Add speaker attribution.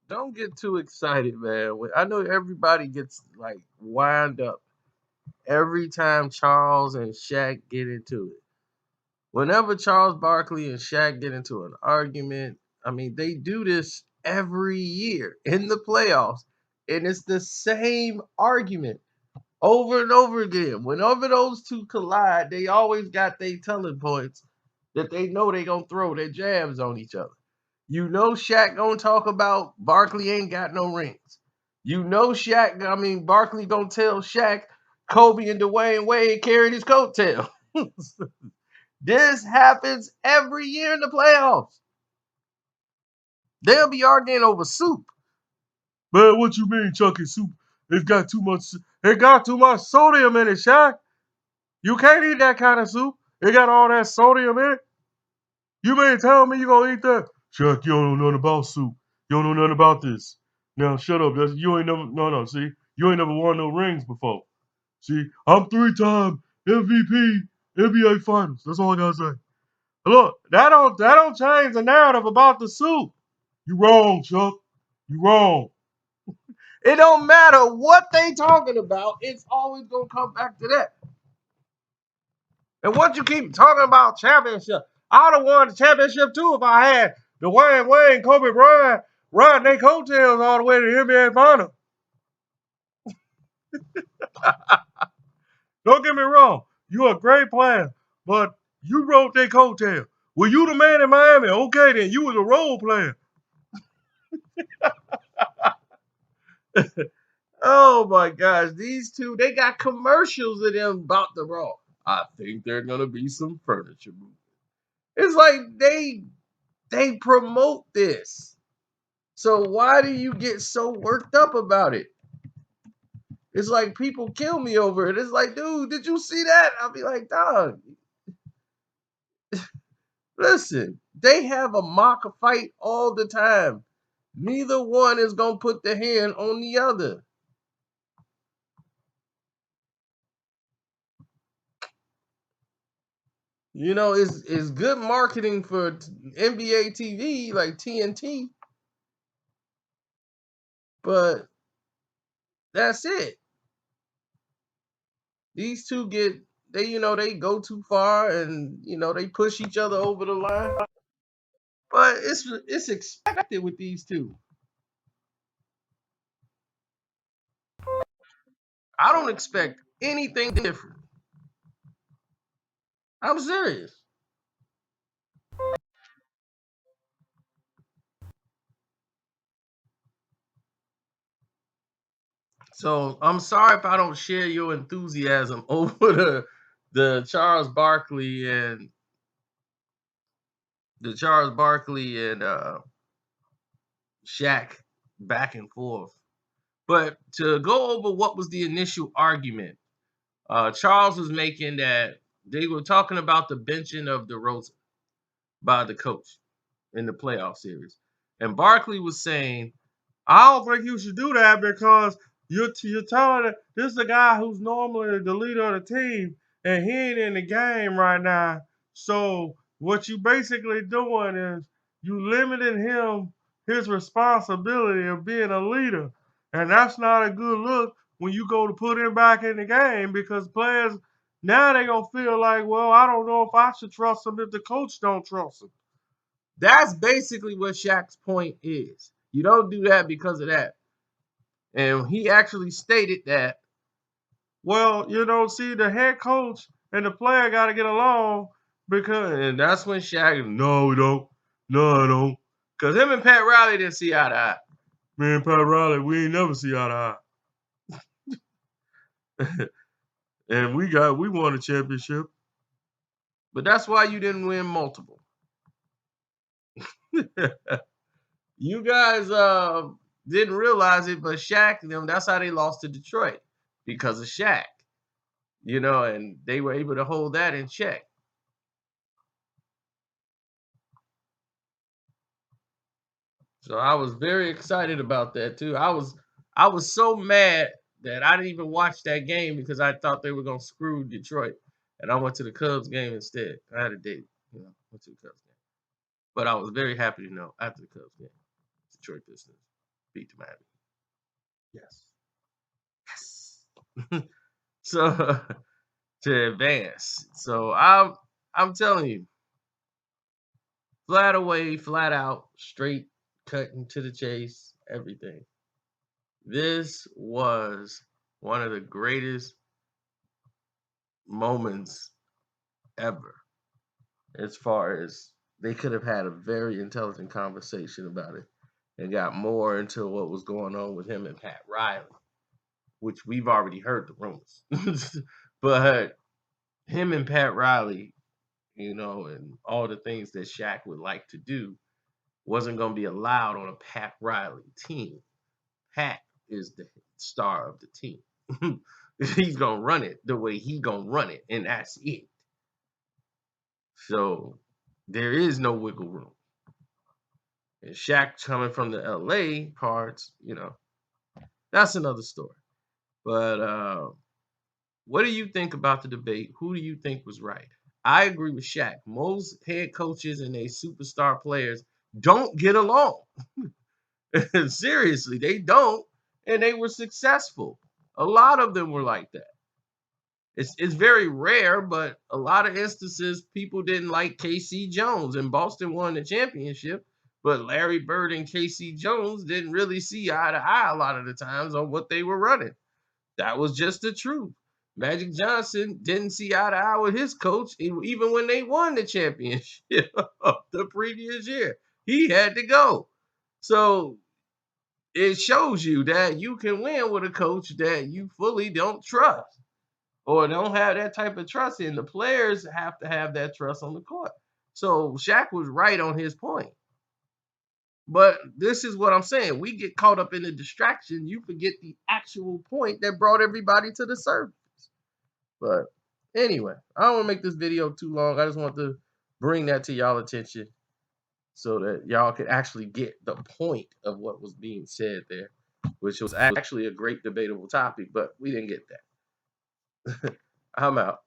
Speaker 1: don't get too excited, man. I know everybody gets like wind up every time Charles and Shaq get into it. Whenever Charles Barkley and Shaq get into an argument, I mean, they do this every year in the playoffs, and it's the same argument over and over again. Whenever those two collide, they always got their telling points that they know they gonna throw their jabs on each other. You know Shaq gonna talk about Barkley ain't got no rings. You know Barkley gonna tell Shaq Kobe and Dwayne Wade carried his coattail. This happens every year in the playoffs. They'll be arguing over soup. Man, what you mean, Chucky soup? It got too much sodium in it, Shaq. You can't eat that kind of soup. It got all that sodium in it. You mean tell me you gonna eat that? Chuck, you don't know nothing about soup. You don't know nothing about this. Now shut up. You ain't never no, see, you ain't never won no rings before. See, I'm 3-time MVP, NBA Finals. That's all I gotta say. Look, that don't change the narrative about the soup. You wrong, Chuck. You wrong. It don't matter what they talking about. It's always gonna come back to that. And what you keep talking about championship, I'd have won the championship too if I had Dwayne Wade, Kobe Bryant riding their coattails all the way to the NBA final. Don't get me wrong, you're a great player, but you wrote their coattail. Well, you the man in Miami. Okay, then you was a role player. Oh my gosh, these two, they got commercials of them about the Raw. I think they're gonna be some furniture movement. It's like they promote this. So why do you get so worked up about it? It's like people kill me over it. It's like, dude, did you see that? I'll be like, dog, listen, they have a mock fight all the time. Neither one is gonna put the hand on the other. You know, it's good marketing for NBA TV like TNT, but that's it. These two they go too far and they push each other over the line. But it's expected with these two. I don't expect anything different. I'm serious. So I'm sorry if I don't share your enthusiasm over the Charles Barkley and Shaq back and forth. But to go over what was the initial argument, Charles was making that they were talking about the benching of DeRozan by the coach in the playoff series, and Barkley was saying, "I don't think you should do that because you're telling it this is the guy who's normally the leader of the team, and he ain't in the game right now. So what you basically doing is you limiting him his responsibility of being a leader, and that's not a good look when you go to put him back in the game because players now they gonna feel like, well, I don't know if I should trust him if the coach don't trust him." That's basically what Shaq's point is. You don't do that because of that. And he actually stated that, well, see, the head coach and the player got to get along and that's when Shaq, no, we don't. No, I don't. Because him and Pat Riley didn't see eye to eye. Me and Pat Riley, we ain't never see eye to eye. And we won a championship. But that's why you didn't win multiple. You guys didn't realize it, but Shaq, that's how they lost to Detroit because of Shaq, and they were able to hold that in check. So I was very excited about that too. I was so mad that I didn't even watch that game because I thought they were gonna screw Detroit, and I went to the Cubs game instead. I had a date, went to the Cubs game, but I was very happy to know after the Cubs game, Detroit Pistons. beat the Miami. Yes. Yes. So to advance. So I'm telling you, flat away, flat out, straight cutting to the chase, everything. This was one of the greatest moments ever, as far as they could have had a very intelligent conversation about it and got more into what was going on with him and Pat Riley, which we've already heard the rumors. But him and Pat Riley, and all the things that Shaq would like to do wasn't going to be allowed on a Pat Riley team. Pat is the star of the team. He's going to run it the way he going to run it, and that's it. So there is no wiggle room. And Shaq coming from the LA parts, that's another story. But what do you think about the debate? Who do you think was right? I agree with Shaq. Most head coaches and their superstar players don't get along. Seriously, they don't. And they were successful. A lot of them were like that. It's very rare, but a lot of instances people didn't like KC Jones, and Boston won the championship. But Larry Bird and KC Jones didn't really see eye to eye a lot of the times on what they were running. That was just the truth. Magic Johnson didn't see eye to eye with his coach even when they won the championship of the previous year. He had to go. So it shows you that you can win with a coach that you fully don't trust or don't have that type of trust in. The players have to have that trust on the court. So Shaq was right on his point. But this is what I'm saying. We get caught up in the distraction. You forget the actual point that brought everybody to the surface. But anyway, I don't want to make this video too long. I just want to bring that to y'all attention so that y'all could actually get the point of what was being said there, which was actually a great debatable topic, but we didn't get that. I'm out.